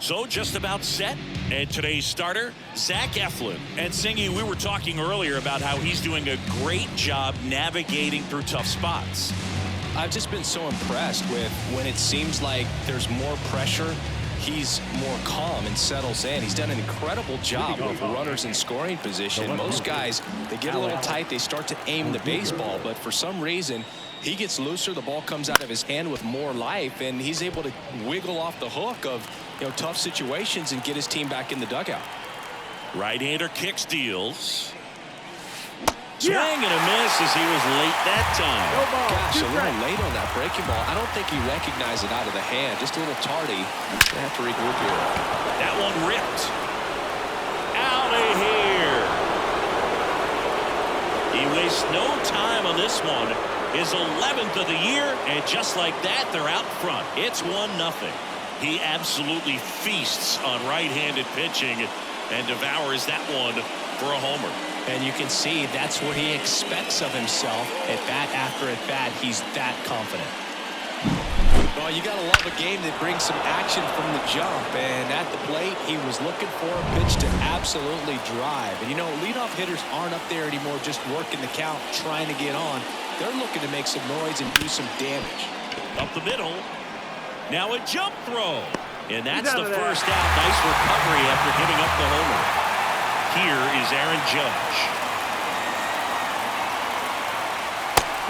So just about set. And today's starter, Zach Eflin. And Singy, we were talking earlier about how he's doing a great job navigating through tough spots. I've just been so impressed with when it seems like there's more pressure, he's more calm and settles in. He's done an incredible job with runners in scoring position. Most guys, they get a little tight, they start to aim the baseball, but for some reason, he gets looser, the ball comes out of his hand with more life, and he's able to wiggle off the hook of tough situations and get his team back in the dugout. Right-hander kicks, deals. Swing and a miss as he was late that time. Gosh, a little late on that breaking ball. I don't think he recognized it out of the hand. Just a little tardy. They have to regroup here. That one ripped. Out of here. He wastes no time on this one. His 11th of the year, and just like that, they're out front. It's 1-0. He absolutely feasts on right-handed pitching and devours that one for a homer. And you can see that's what he expects of himself. At bat after at bat, he's that confident. Well, you got to love a game that brings some action from the jump. And at the plate, he was looking for a pitch to absolutely drive. And leadoff hitters aren't up there anymore just working the count, trying to get on. They're looking to make some noise and do some damage. Up the middle. Now a jump throw. And that's the first out. Nice recovery after giving up the homer. Here is Aaron Judge.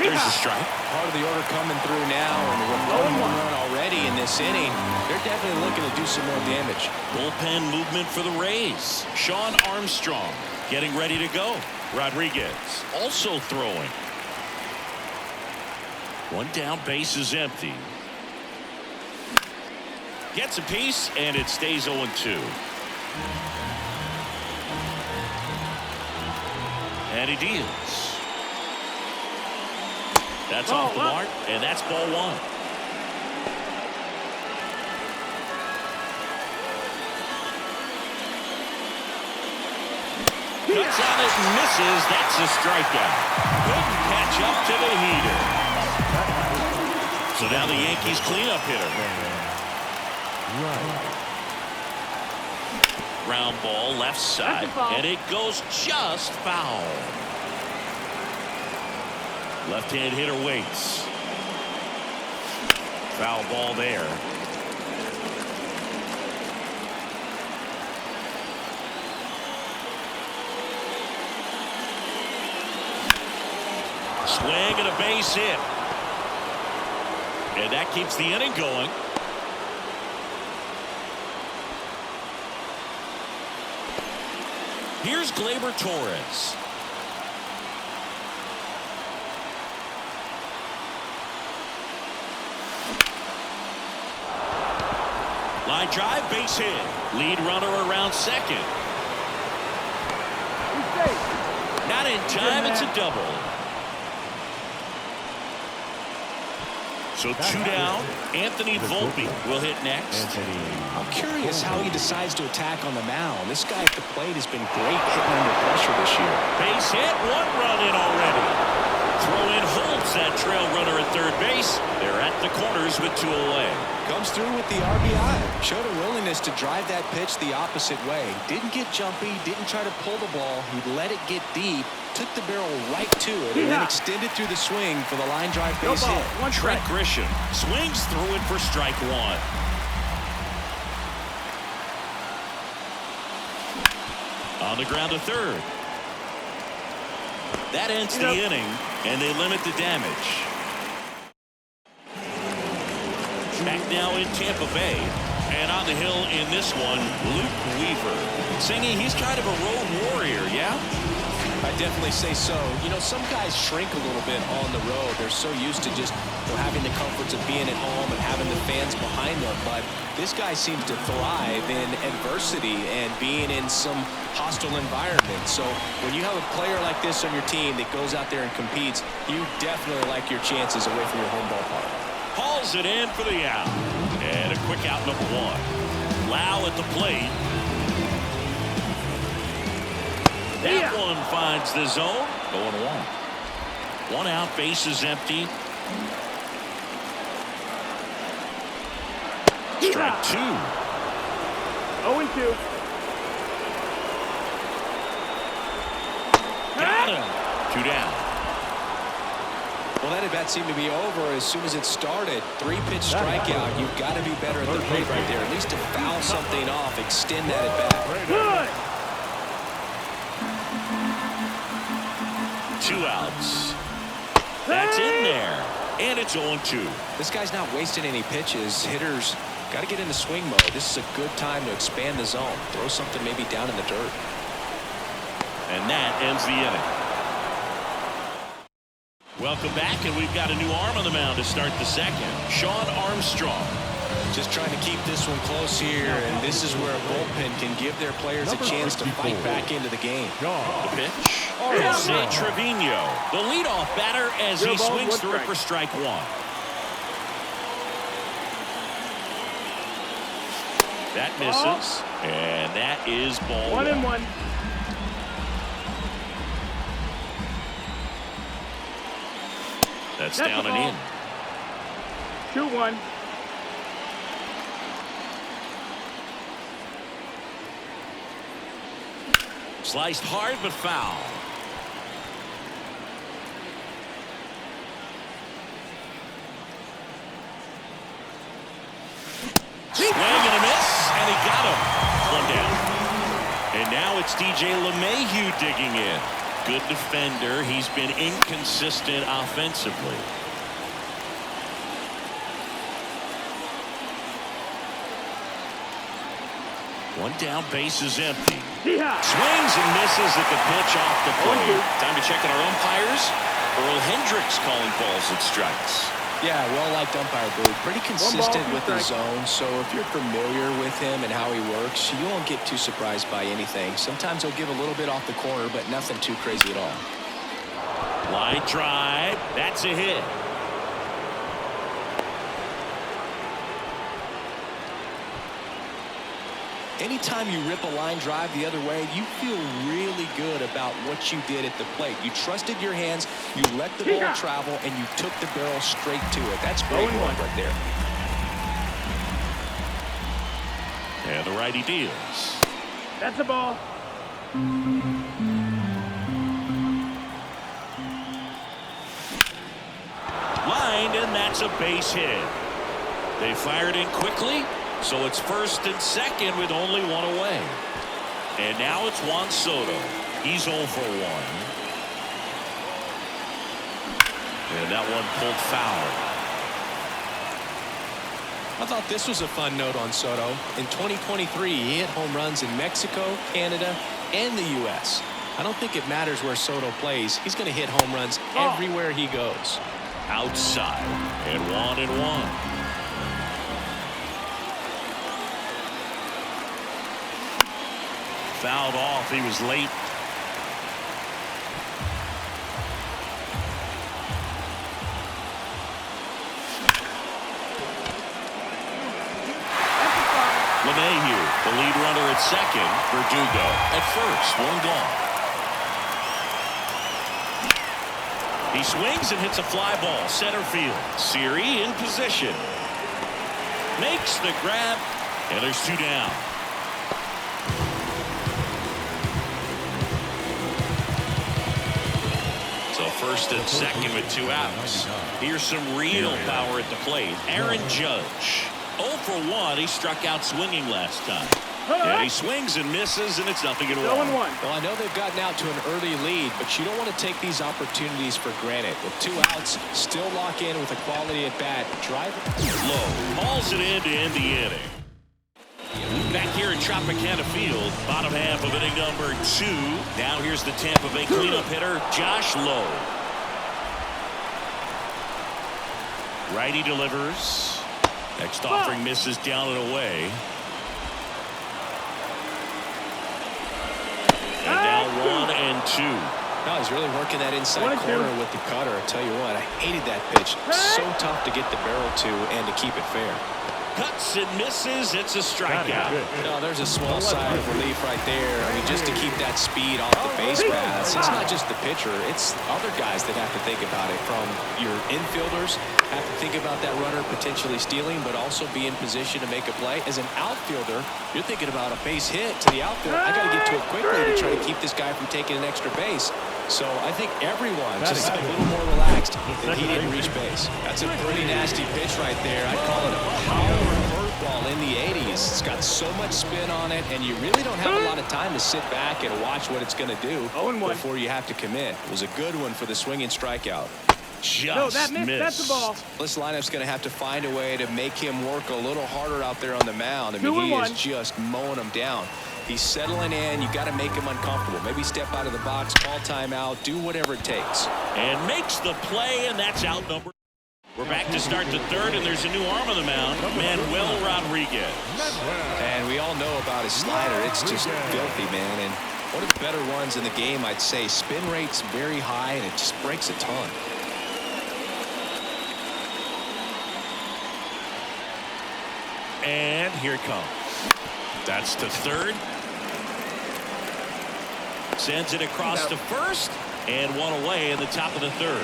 There's a strike. Part of the order coming through now, and with 1 run already in this inning, they're definitely looking to do some more damage. Bullpen movement for the Rays. Sean Armstrong getting ready to go. Rodriguez also throwing. One down, base is empty. Gets a piece, and it stays 0-2. And he deals. That's off the mark, and that's ball one. Cuts on it and misses. That's a strikeout. Couldn't catch up to the heater. So now the Yankees cleanup hitter. Ground ball left side, and it goes just foul. Left-hand hitter waits. Foul ball there. Swing and a base hit. And that keeps the inning going. Here's Gleyber Torres. Line drive, base hit. Lead runner around second. Not in time, it's a double. So 2 down. Anthony Volpe will hit next. I'm curious how he decides to attack on the mound. This guy at the plate has been great hitting under pressure this year. Base hit, 1 run in already. Throw in holds that trail runner at third base. They're at the corners with 2 away. Comes through with the RBI. Showed a willingness to drive that pitch the opposite way. Didn't get jumpy, didn't try to pull the ball. He let it get deep, took the barrel right to it, and then extended through the swing for the line drive base hit. Trent Grisham swings through it for strike 1. On the ground to third. That ends the inning, and they limit the damage. Back now in Tampa Bay, and on the hill in this one, Luke Weaver. Singy, he's kind of a road warrior, yeah? I definitely say so. Some guys shrink a little bit on the road. They're so used to just having the comforts of being at home and having the fans behind them. But this guy seems to thrive in adversity and being in some hostile environment. So when you have a player like this on your team that goes out there and competes, you definitely like your chances away from your home ballpark. Hauls it in for the out. And a quick out, number 1. Lau at the plate. That one finds the zone. 0-1. 1 out, base is empty. Strike 2. 0-2. Got him. 2 down. Well, that at-bat seemed to be over as soon as it started. 3-pitch strikeout. You've got to be better at the plate right there. At least to foul something off, extend that at-bat. Good. 2 outs. That's in there. And it's 0-2. This guy's not wasting any pitches. Hitters got to get into swing mode. This is a good time to expand the zone. Throw something maybe down in the dirt. And that ends the inning. Welcome back, and we've got a new arm on the mound to start the second. Sean Armstrong. Just trying to keep this one close here, and this is where a bullpen can give their players a chance to fight back into the game. The pitch. Jose Trevino, the leadoff batter, as he swings through for strike 1. That misses, and that is ball 1. 1-1. That's down and in. 2-1. Sliced hard but foul. Swing and a miss, and he got him. 1 down. And now it's DJ LeMahieu digging in. Good defender. He's been inconsistent offensively. One down, base is empty. Swings and misses at the pitch off the plate. Time to check on our umpires. Earl Hendricks calling balls and strikes. Yeah, well-liked umpire, Blue. Pretty consistent with the zone, so if you're familiar with him and how he works, you won't get too surprised by anything. Sometimes he'll give a little bit off the corner, but nothing too crazy at all. Line drive. That's a hit. Anytime you rip a line drive the other way, you feel really good about what you did at the plate. You trusted your hands, you let the ball travel, and you took the barrel straight to it. That's great work right there. And the righty deals. That's a ball. Lined, and that's a base hit. They fired in quickly. So it's first and second with only 1 away. And now it's Juan Soto. He's 0 for 1. And that one pulled foul. I thought this was a fun note on Soto. In 2023, he hit home runs in Mexico, Canada, and the U.S. I don't think it matters where Soto plays. He's going to hit home runs everywhere he goes. Outside. And 1-1. Fouled off. He was late. LeMahieu, the lead runner at second. Verdugo at first. 1 gone. He swings and hits a fly ball. Center field. Siri in position. Makes the grab. And there's 2 down. First and second with 2 outs. Here's some real power at the plate. Aaron Judge. 0 for 1. He struck out swinging last time. And he swings and misses, and it's 0-1. Well, I know they've gotten out to an early lead, but you don't want to take these opportunities for granted. With 2 outs, still lock in with a quality at bat. Drive low. Hauls it in to end the inning. Back here at Tropicana Field, bottom half of inning number 2. Now here's the Tampa Bay cleanup hitter, Josh Lowe. Righty delivers. Next offering misses down and away. And now 1-2. No, he's really working that inside corner with the cutter. I tell you what, I hated that pitch. So tough to get the barrel to and to keep it fair. Cuts and misses. It's a strikeout. No, there's a small sigh of relief right there. I mean, just to keep that speed off the base paths. It's not just the pitcher. It's other guys that have to think about it, from your infielders have to think about that runner potentially stealing, but also be in position to make a play. As an outfielder, you're thinking about a base hit to the outfield. I got to get to it quickly to try to keep this guy from taking an extra base. So I think everyone just a little more relaxed that he didn't reach base. That's a pretty nasty pitch right there. I'd call it a power curveball in the 80s. It's got so much spin on it, and you really don't have a lot of time to sit back and watch what it's going to do before you have to commit. It was a good one for the swinging strikeout. Just missed. That's the ball. This lineup's going to have to find a way to make him work a little harder out there on the mound. I mean, he is just mowing them down. He's settling in. You got to make him uncomfortable. Maybe step out of the box, call timeout, do whatever it takes. And makes the play, and that's out number. We're back to start the third, and there's a new arm on the mound, Manuel Rodriguez. And we all know about his slider. It's just filthy, man. And one of the better ones in the game, I'd say. Spin rate's very high, and it just breaks a ton. And here it comes. That's to third. Sends it across to first, and one away in the top of the third.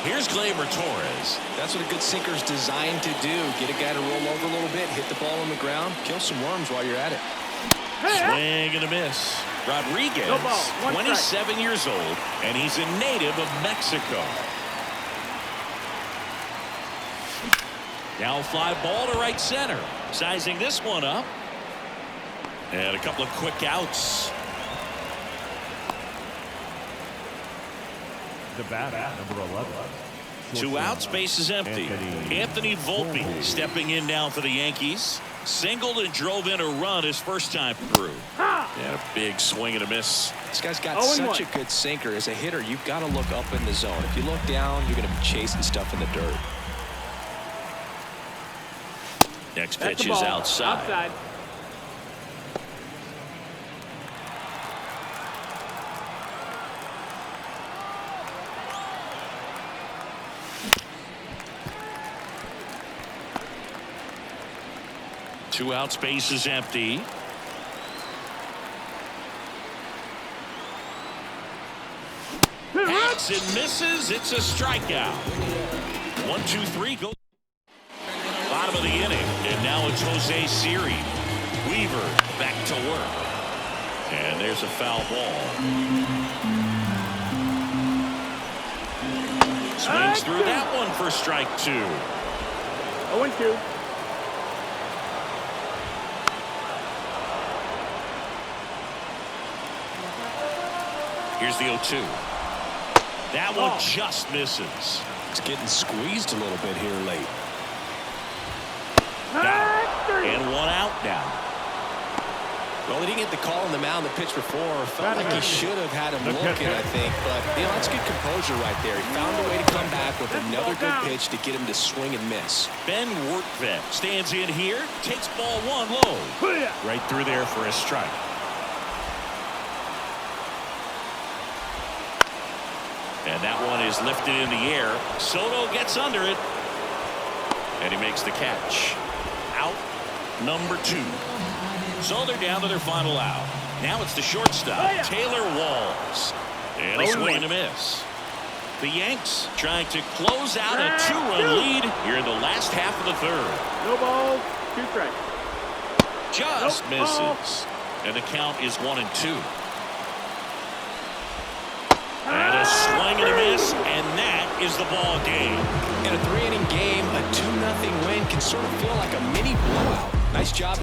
Here's Gleyber Torres. That's what a good sinker's designed to do. Get a guy to roll over a little bit, hit the ball on the ground, kill some worms while you're at it. Swing and a miss. Rodriguez, 27 years old, and he's a native of Mexico. Now fly ball to right center. Sizing this one up. And a couple of quick outs. The batter, number 11. 2 outs, base is empty. Anthony Volpe stepping in now for the Yankees. Singled and drove in a run his first time through. And a big swing and a miss. This guy's got such a good sinker. As a hitter, you've got to look up in the zone. If you look down, you're going to be chasing stuff in the dirt. Next pitch is outside. Two outs, base is empty. Hacks and misses. It's a strikeout. 1, 2, 3. Go. Bottom of the inning, and now it's Jose Siri. Weaver back to work. And there's a foul ball. Swings through that one for strike 2. 0-2. Here's the 0-2. That one just misses. It's getting squeezed a little bit here late. And 1 out now. Well, he didn't get the call on the mound the pitch before. Felt like he should have had him looking, I think. But, you know, that's good composure right there. He found a way to come back with another good pitch to get him to swing and miss. Ben Workvet stands in here, takes ball 1 low. Right through there for a strike. And that one is lifted in the air. Soto gets under it. And he makes the catch. Out number 2. So they're down to their final out. Now it's the shortstop, Taylor Walls. And a swing and a miss. The Yanks trying to close out a 2-run lead here in the last half of the third. No balls, 2 strikes. Just misses. And the count is 1 and 2. And a swing and a miss, and that is the ball game. In a 3-inning game, a 2-0 win can sort of feel like a mini blowout. Nice job.